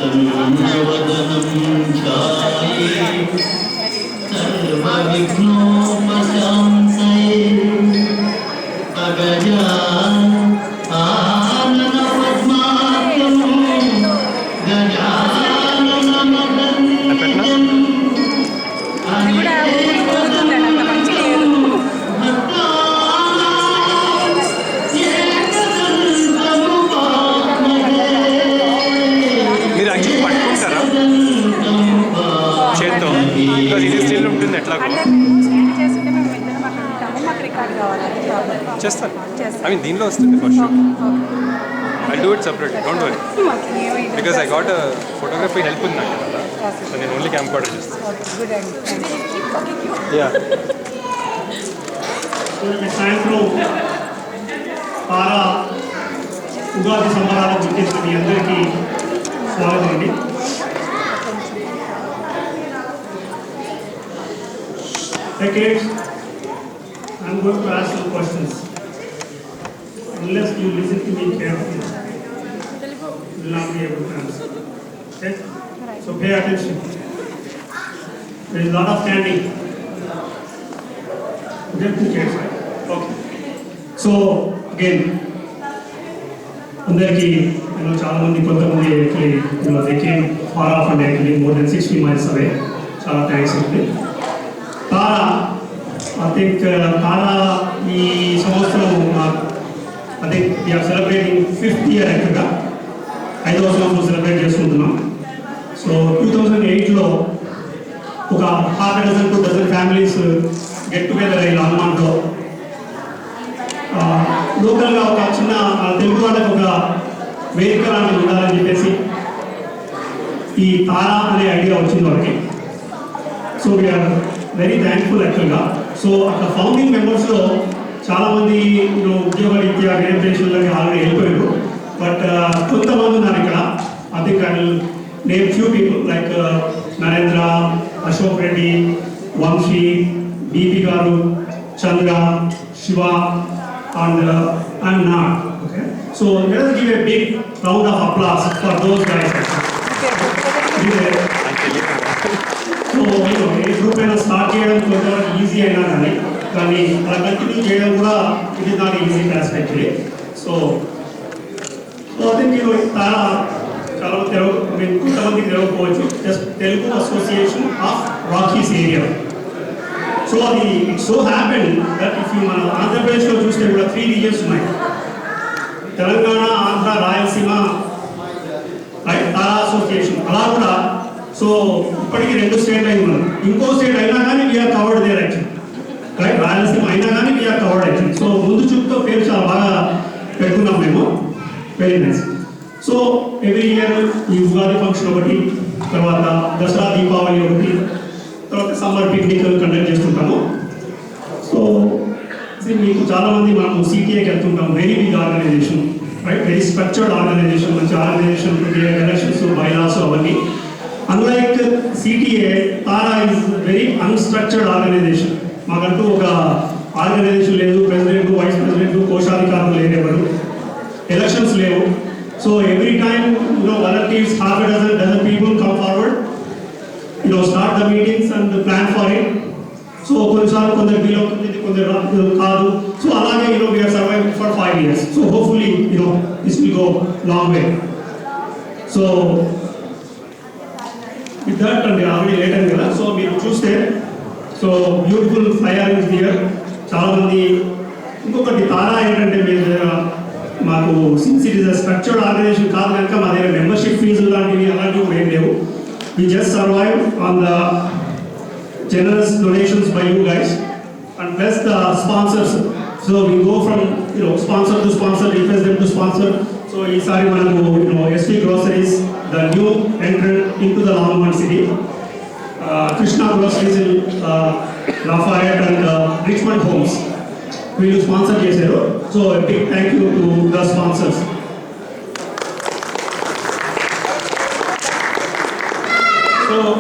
प्रसन्नवदनं ध्याये सर्वविघ्नोपशान्तये अगजा आननपद्मार्कं गजाननमदन्यम् మీరు యాక్చువల్లీ పట్టుకుంటారా చేత్తో బికాజ్ ఇది స్టిల్ ఉంటుంది ఎట్లా చేస్తాను ఐ మీన్ దీనిలో వస్తుంది first I do it separate don't worry because I got photography help ఉంది నాకు కదా సో నేను ఓన్లీ క్యాంప్ కార్డర్ చేస్తాను యా సాయంత్రం పారా ఉగాది సంబరాలకు గుర్తించిన మీ అందరికీ స్వాగతం అండి. Decades, I'm going to ask some questions. Unless you listen to me carefully, you will not be able to answer. Okay? So pay attention. There is a lot of standing. Get two chairs, right? Okay. So again, అందరికీ చాలా మంది కొంతమంది they came far off and actually more than 60 miles away. చాలా thanks అండి. Tara I think Tara ఈ సంవత్సరం I think we are celebrating 5th year యాక్చువల్గా 5వ సంవత్సరం సెలబ్రేట్ చేసుకుంటున్నాం. సో 2008లో ఒక 1/2 to 2 dozen families get together అయ్యి హనుమాన్లో లోకల్గా ఒక చిన్న తెలుగు వాళ్ళకి ఒక వేదిక లాంటిది ఉండాలని చెప్పేసి ఈ తారా అనే ఐడియా వచ్చింది వాళ్ళకి. సో వీఆర్ వెరీ థ్యాంక్ఫుల్ యాక్చువల్గా. సో అక్కడ ఫౌండింగ్ మెంబర్స్లో చాలామంది ఉద్యోగరీత్యా వేరే దేశాలకి ఆల్రెడీ వెళ్ళిపోయారు. బట్ కొంతమంది ఉన్నారు ఇక్కడ. I think I will name few people like Narendra, Ashok Reddy, Vamshi, BP garu, Chandra, Shiva and not. Okay. So let us give a big round of applause for those guys. So ఈ గ్రూప్ అయినా స్టార్ట్ చేయడం కొంచెం ఈజీ అయినా కానీ అలా కంటిన్యూ చేయడం కూడా it is not easy task actually. So I think చాలా కొంతమందికి తెలియకపోవచ్చు. Just Telugu association of Rockies area. So అది it so happen that if మన ఆంధ్రప్రదేశ్లో చూస్తే కూడా 3 regions ఉన్నాయి. తెలంగాణ, ఆంధ్ర, రాయలసీమ తారా అసోసియేషన్ అలా కూడా. సో ఇప్పటికీ 2 స్టేట్లు అయి ఉన్నారు. ఇంకో స్టేట్ అయినా కానీ we are covered there actual right. Rayalaseema అయినా కానీ వీఆర్ కవర్డ్ యాక్చువల్. సో ముందు చూపుతో పేరు చాలా బాగా పెట్టుకున్నాం మేము. Very nice. So every year ఈ ఉగాది ఫంక్షన్ ఒకటి, తర్వాత దసరా దీపావళి ఒకటి, తర్వాత సమ్మర్ పిక్నిక్ కండక్ట్ చేస్తుంటాము. సో మీకు చాలామంది మనము సిటిఏకి వెళ్తుంటాం. Very big organization right, very structured organization, మంచి ఆర్గనైజేషన్, ఎలక్షన్స్, బైలాస్ అవన్నీ. Unlike CTA, TARA is very unstructured organization. మాకంటూ ఒక ఆర్గనైజేషన్ లేదు. ప్రెసిడెంట్, వైస్ ప్రెసిడెంట్, కోశాధికారులు లేరు, ఎవరు ఎలక్షన్స్ లేవు. So every time volunteers, half a dozen people come forward, start the meetings and plan for it. So కొన్నిసార్లు కొందరు deal అవుతుంది, కొందరు కాదు. సో అలాగే we are surviving for 5 years. So hopefully this will go long way. So with that and already later కదా. So మీరు చూస్తే so beautiful flyer is here. చాలా మంది ఇంకొకటి తారా ఏంటంటే మాకు since it is a structured organization కాదు కనుక మా దగ్గర మెంబర్షిప్ ఫీజులు లాంటివి అలాంటివి ఏం లేవు. We just survive on the generous donations by you guys and plus the sponsors. So we go from sponsor to sponsor, request them to sponsor. So ఈసారి మనకు SP Groceries, the new entrant into the Longman city, Krishna Groceries in Lafayette and Richmond Homes వీళ్ళు sponsor చేశారు. So a big thank you to the sponsors.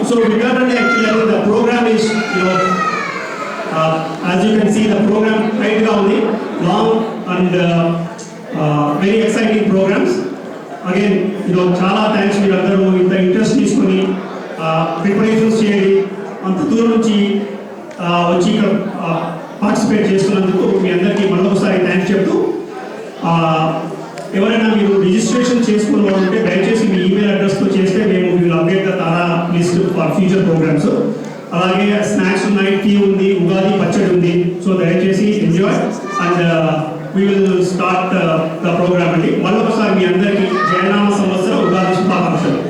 So with that actually the program is as you can see the program right now long and very exciting programs. Again, చాలా thanks మీరందరూ ఇంత preparations చేయండి, అంత దూరం నుంచి వచ్చి ఇక్కడ participate చేస్తున్నందుకు మీ అందరికీ మరొకసారి థ్యాంక్స్ చెప్తూ ఎవరైనా మీరు రిజిస్ట్రేషన్ చేసుకున్న వాళ్ళు ఉంటే దయచేసి మీ ఈమెయిల్ అడ్రస్తో చేస్తే మేము will update the Tara list for future programs. అలాగే స్నాక్స్ ఉన్నాయి, టీ ఉంది, ఉగాది పచ్చడి ఉంది. సో దయచేసి enjoy and we will start the program అండి. మరొకసారి మీ అందరికీ జయనామ సంవత్సర ఉగాది శుభాకాంక్షలు.